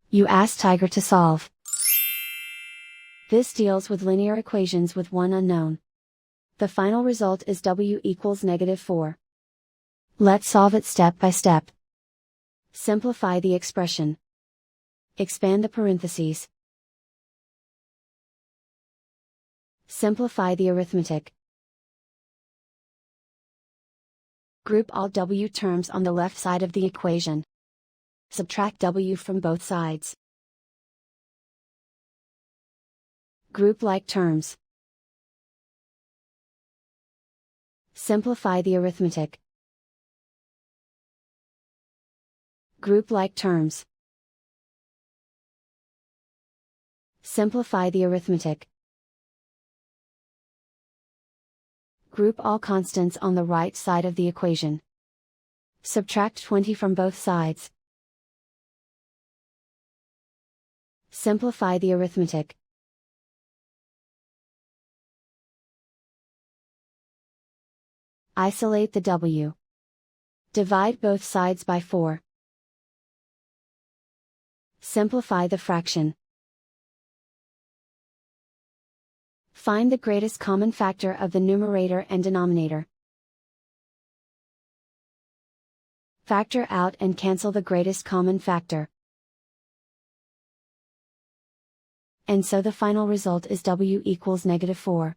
You ask Tiger to solve. This deals with linear equations with one unknown. The final result is w equals -4. Let's solve it step by step. Simplify the expression. Expand the parentheses. Simplify the arithmetic. Group all w terms on the left side of the equation. Subtract w from both sides. Group like terms. Simplify the arithmetic. Group like terms. Simplify the arithmetic. Group all constants on the right side of the equation. Subtract 20 from both sides. Simplify the arithmetic. Isolate the w. Divide both sides by 4. Simplify the fraction. Find the greatest common factor of the numerator and denominator. Factor out and cancel the greatest common factor. And so the final result is w equals -4.